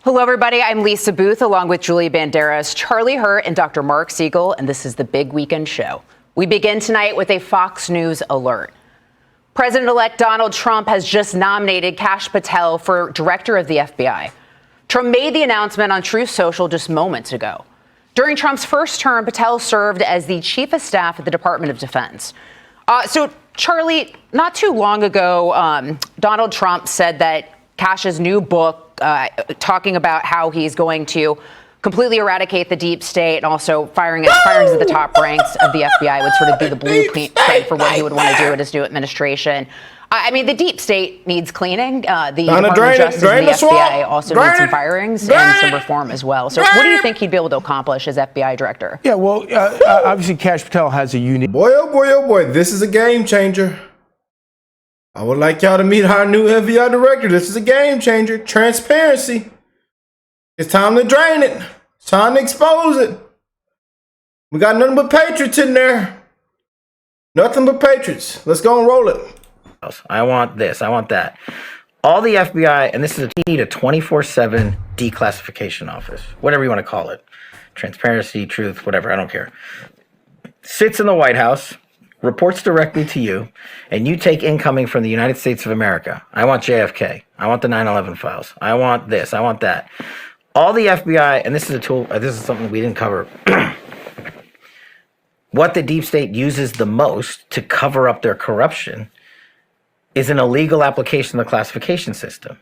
Hello, everybody. I'm Lisa Booth, along with Julie Banderas, Charlie Hurt, and Dr. Mark Siegel, and this is the Big Weekend Show. We begin tonight with a Fox News alert. President-elect Donald Trump has just nominated Kash Patel for director of the FBI. Trump made the announcement on Truth Social just moments ago. During Trump's first term, Patel served as the chief of staff at the Department of Defense. So, Charlie, not too long ago, Donald Trump said that Kash's new book, talking about how he's going to completely eradicate the deep state and also firings at the top ranks of the FBI would sort of be the blueprint for what he would want to do in his new administration. I mean, the deep state needs cleaning. The Department of Justice and the FBI also needs some firings and some reform as well. So what do you think he'd be able to accomplish as FBI director? Yeah, well, obviously Kash Patel has a unique... Boy, oh boy, this is a game changer. I would like y'all to meet our new FBI director. This is a game changer. Transparency. It's time to drain it. It's time to expose it. We got nothing but patriots in there. Nothing but patriots. Let's go and roll it. I want this. I want that. All the FBI, and this is a 24/7 declassification office, whatever you want to call it. Transparency, truth, whatever. I don't care. Sits in the White House, reports directly to you, and you take incoming from the United States of America. I want JFK. I want the 9/11 files. I want this. I want that. All the FBI, and this is a tool, this is something we didn't cover. What the deep state uses the most to cover up their corruption is an illegal application of the classification system.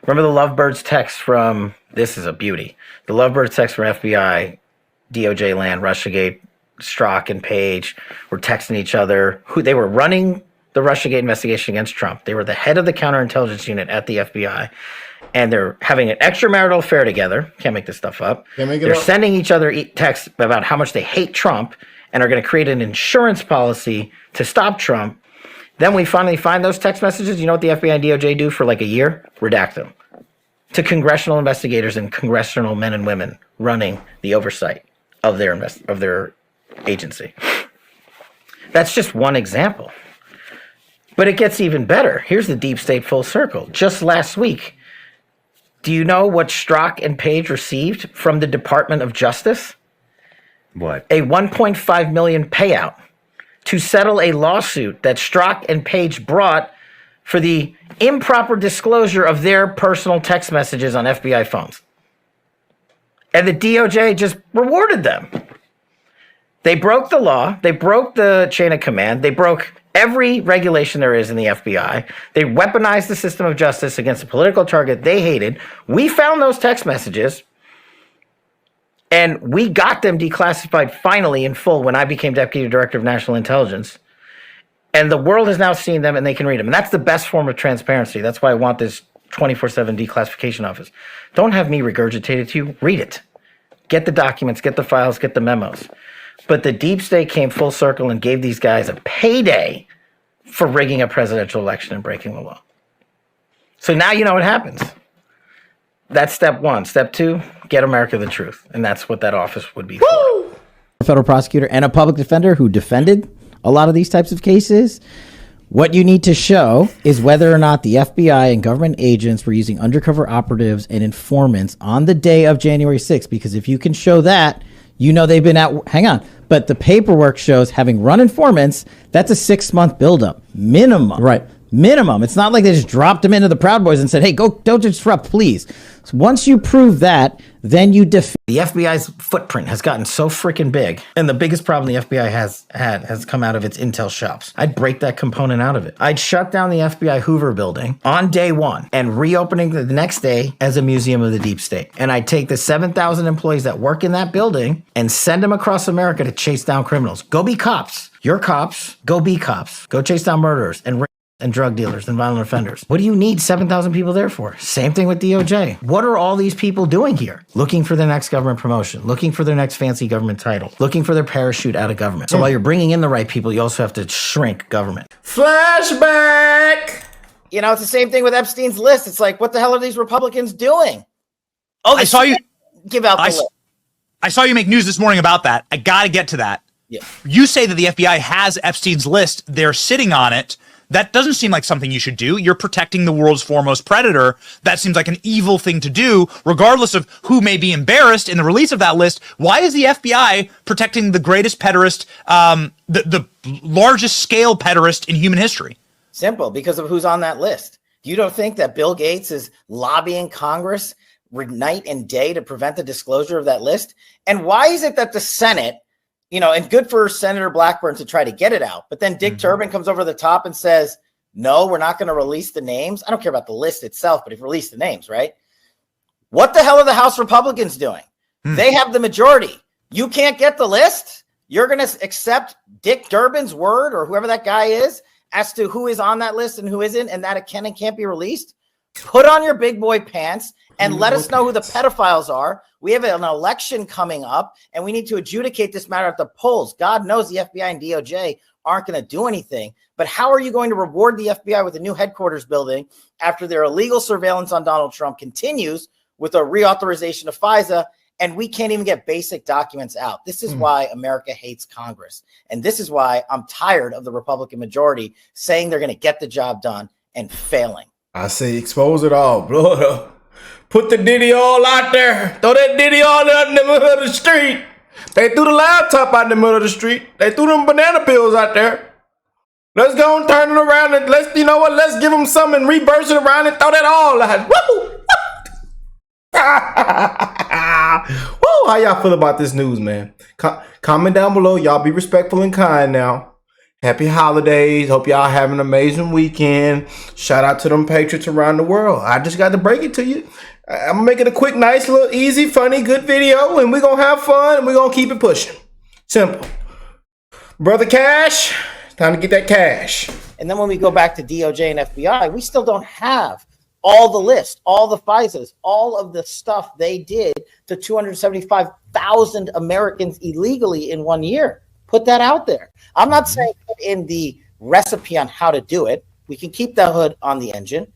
Remember the Lovebirds text from, this is a beauty, the Lovebirds text from FBI, DOJ land, Russiagate, Strzok and Page were texting each other. They were running the Russiagate investigation against Trump. They were the head of the counterintelligence unit at the FBI, and they're having an extramarital affair together. Can't make this stuff up. They're sending each other texts about how much they hate Trump and are going to create an insurance policy to stop Trump. Then we finally find those text messages. You know what the FBI and DOJ do for like a year? Redact them to congressional investigators and congressional men and women running the oversight of their agency. That's just one example. But it gets even better. Here's the deep state full circle. Just last week, do you know what Strzok and Page received from the Department of Justice? What? A $1.5 million payout to settle a lawsuit that Strzok and Page brought for the improper disclosure of their personal text messages on FBI phones. And the DOJ just rewarded them. They broke the law. They broke the chain of command. They broke every regulation there is in the FBI. They weaponized the system of justice against a political target they hated. We found those text messages, and we got them declassified finally in full when I became Deputy Director of National Intelligence. And the world has now seen them, and they can read them. And that's the best form of transparency. That's why I want this 24/7 declassification office. Don't have me regurgitate it to you. Read it. Get the documents, get the files, get the memos. But the deep state came full circle and gave these guys a payday for rigging a presidential election and breaking the law. So now you know what happens. That's step one. Step two, get America the truth. And that's what that office would be for. A federal prosecutor and a public defender who defended a lot of these types of cases. What you need to show is whether or not the FBI and government agents were using undercover operatives and informants on the day of January 6th. Because if you can show that, you know they've been out. Hang on. But the paperwork shows having run informants, that's a 6-month buildup. Minimum. Right. Minimum. It's not like they just dropped them into the Proud Boys and said, hey, go, don't disrupt, please. So once you prove that, then you defeat. The FBI's footprint has gotten so freaking big, and the biggest problem the FBI has come out of its intel shops. I'd break that component out of it. I'd shut down the FBI Hoover building on day one and reopening the next day as a museum of the deep state. And I'd take the 7,000 employees that work in that building and send them across America to chase down criminals. Go be cops. You're cops. Go be cops. Go chase down murderers and drug dealers and violent offenders. What do you need 7,000 people there for? Same thing with DOJ. What are all these people doing here? Looking for their next government promotion, looking for their next fancy government title, looking for their parachute out of government. So while you're bringing in the right people, you also have to shrink government. Flashback! You know, it's the same thing with Epstein's list. It's like, what the hell are these Republicans doing? Oh, I saw you give out the list. I saw you make news this morning about that. I got to get to that. Yeah. You say that the FBI has Epstein's list. They're sitting on it. That doesn't seem like something you should do. You're protecting the world's foremost predator. That seems like an evil thing to do, regardless of who may be embarrassed in the release of that list. Why is the FBI protecting the greatest pederast, the largest scale pederast in human history? Simple, because of who's on that list. You don't think that Bill Gates is lobbying Congress night and day to prevent the disclosure of that list? And why is it that the Senate, and good for Senator Blackburn to try to get it out, but then Dick Durbin comes over the top and says, no, we're not going to release the names. I don't care about the list itself, but if you release the names, right? What the hell are the House Republicans doing? They have the majority. You can't get the list? You're going to accept Dick Durbin's word, or whoever that guy is, as to who is on that list and who isn't, and that it can and can't be released? Put on your big boy pants and let us know who the pedophiles are. We have an election coming up, and we need to adjudicate this matter at the polls. God knows the FBI and DOJ aren't going to do anything, but how are you going to reward the FBI with a new headquarters building after their illegal surveillance on Donald Trump continues with a reauthorization of FISA, and we can't even get basic documents out? This is why America hates Congress, and this is why I'm tired of the Republican majority saying they're going to get the job done and failing. I say expose it all, blow it up. Put the Diddy all out there. Throw that Diddy all out in the middle of the street. They threw the laptop out in the middle of the street. They threw them banana peels out there. Let's go and turn it around and let's give them something and reverse it around and throw that all out. Woo! Woo! How y'all feel about this news, man? Comment down below. Y'all be respectful and kind now. Happy holidays. Hope y'all have an amazing weekend. Shout out to them Patriots around the world. I just got to break it to you. I'm going to make it a quick, nice, little, easy, funny, good video, and we're going to have fun, and we're going to keep it pushing. Simple. Brother Cash, time to get that cash. And then when we go back to DOJ and FBI, we still don't have all the list, all the FISAs, all of the stuff they did to 275,000 Americans illegally in 1 year. Put that out there. I'm not saying put in the recipe on how to do it. We can keep the hood on the engine,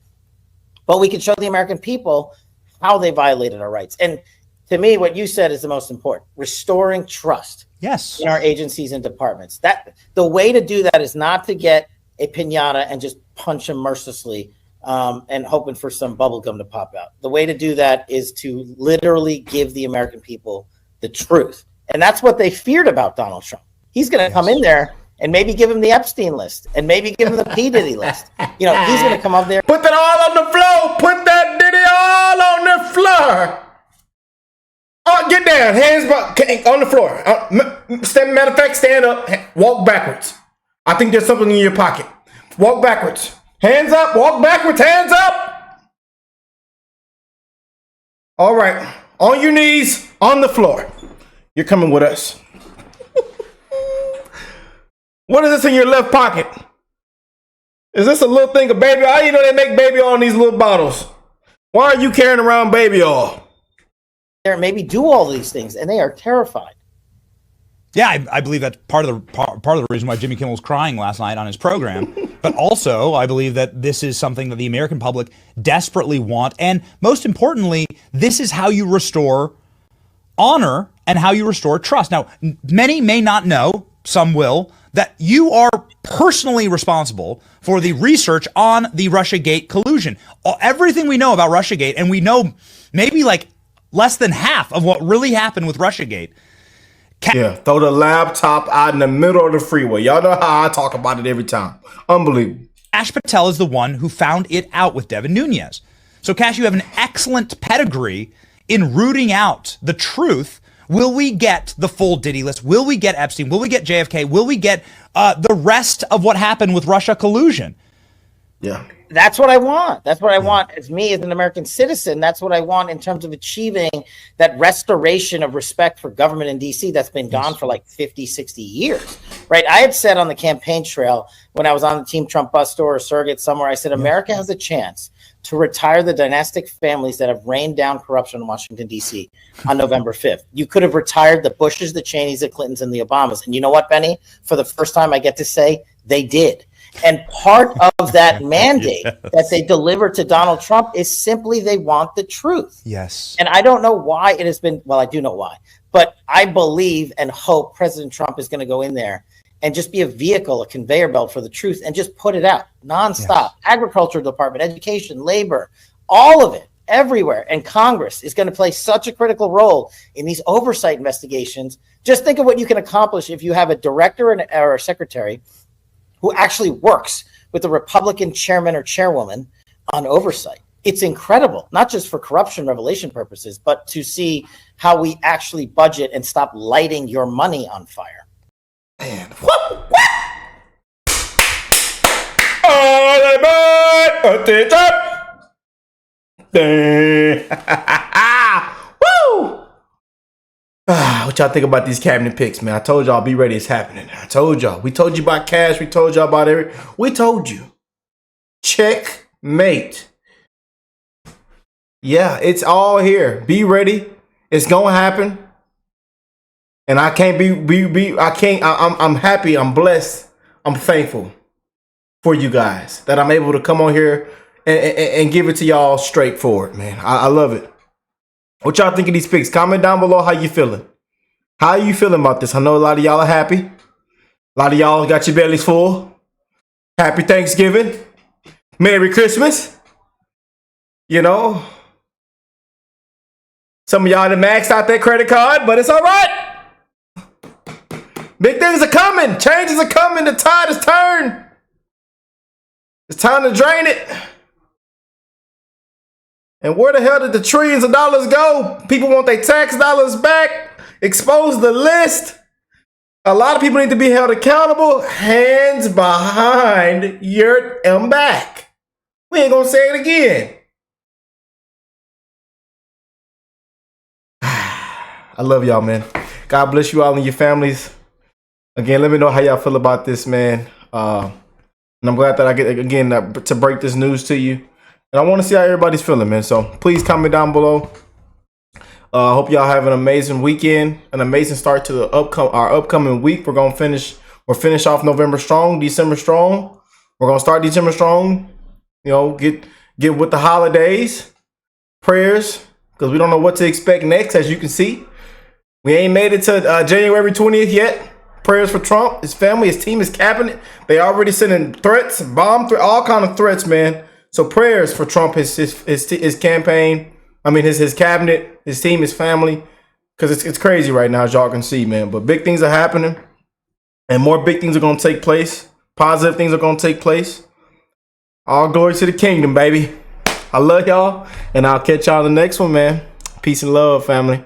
but we can show the American people how they violated our rights. And to me, what you said is the most important: restoring trust in our agencies and departments. That the way to do that is not to get a piñata and just punch them mercilessly and hoping for some bubble gum to pop out. The way to do that is to literally give the American people the truth. And that's what they feared about Donald Trump. He's going to come in there and maybe give him the Epstein list and maybe give him the P. Diddy list. He's going to come up there. Put that all on the floor. Put that Diddy all on the floor. Oh, get down. Hands on the floor. Matter of fact, stand up. Walk backwards. I think there's something in your pocket. Walk backwards. Hands up. Walk backwards. Hands up. All right. On your knees. On the floor. You're coming with us. What is this in your left pocket? Is this a little thing of baby oil? How do you know they make baby oil in these little bottles? Why are you carrying around baby oil? Maybe do all these things, and they are terrified. Yeah, I believe that's part of the reason why Jimmy Kimmel was crying last night on his program. But also, I believe that this is something that the American public desperately want, and most importantly, this is how you restore honor and how you restore trust. Now, many may not know, some will, that you are personally responsible for the research on the Russiagate collusion. Everything we know about Russiagate, and we know maybe like less than half of what really happened with Russiagate. Throw the laptop out in the middle of the freeway. Y'all know how I talk about it every time. Unbelievable. Kash Patel is the one who found it out with Devin Nunes. So, Kash, you have an excellent pedigree in rooting out the truth. Will we get the full Diddy list? Will we get Epstein? Will we get JFK? Will we get the rest of what happened with Russia collusion? Yeah. That's what I want. That's what I want as me as an American citizen. That's what I want in terms of achieving that restoration of respect for government in DC that's been gone for like 50, 60 years, right? I had said on the campaign trail when I was on the Team Trump bus tour or surrogate somewhere, I said, America has a chance to retire the dynastic families that have rained down corruption in Washington, D.C. on November 5th. You could have retired the Bushes, the Cheneys, the Clintons, and the Obamas. And you know what, Benny? For the first time, I get to say they did. And part of that mandate that they delivered to Donald Trump is simply they want the truth. Yes. And I don't know why it has been, well, I do know why, but I believe and hope President Trump is going to go in there and just be a vehicle, a conveyor belt for the truth, and just put it out nonstop. Yes. Agriculture department, education, labor, all of it, everywhere. And Congress is going to play such a critical role in these oversight investigations. Just think of what you can accomplish if you have a director or a secretary who actually works with the Republican chairman or chairwoman on oversight. It's incredible, not just for corruption revelation purposes, but to see how we actually budget and stop lighting your money on fire. Man, what? Attention! Woo! What y'all think about these cabinet picks, man? I told y'all, be ready, it's happening. I told y'all. We told you about Cash. We told y'all about we told you. Checkmate. Yeah, it's all here. Be ready. It's gonna happen. And I can't I'm happy, I'm blessed, I'm thankful for you guys that I'm able to come on here and give it to y'all straightforward, man. I love it. What y'all think of these picks? Comment down below how you feeling. How are you feeling about this? I know a lot of y'all are happy. A lot of y'all got your bellies full. Happy Thanksgiving. Merry Christmas. You know. Some of y'all that maxed out that credit card, but it's all right. Big things are coming. Changes are coming. The tide is turned. It's time to drain it. And where the hell did the trillions of dollars go? People want their tax dollars back. Expose the list. A lot of people need to be held accountable. Hands behind your back. We ain't gonna say it again. I love y'all, man. God bless you all and your families. Again, let me know how y'all feel about this, man. And I'm glad that I get, again, to break this news to you. And I want to see how everybody's feeling, man. So please comment down below. Hope y'all have an amazing weekend, an amazing start to our upcoming week. We'll finish off November strong, December strong. We're gonna start December strong. You know, get with the holidays, prayers, because we don't know what to expect next. As you can see, we ain't made it to January 20th yet. Prayers for Trump, his family, his team, his cabinet. They already sending threats, all kind of threats, man. So prayers for Trump, his campaign. I mean, his cabinet, his team, his family, because it's crazy right now, as y'all can see, man. But big things are happening, and more big things are going to take place. Positive things are going to take place. All glory to the kingdom, baby. I love y'all, and I'll catch y'all in the next one, man. Peace and love, family.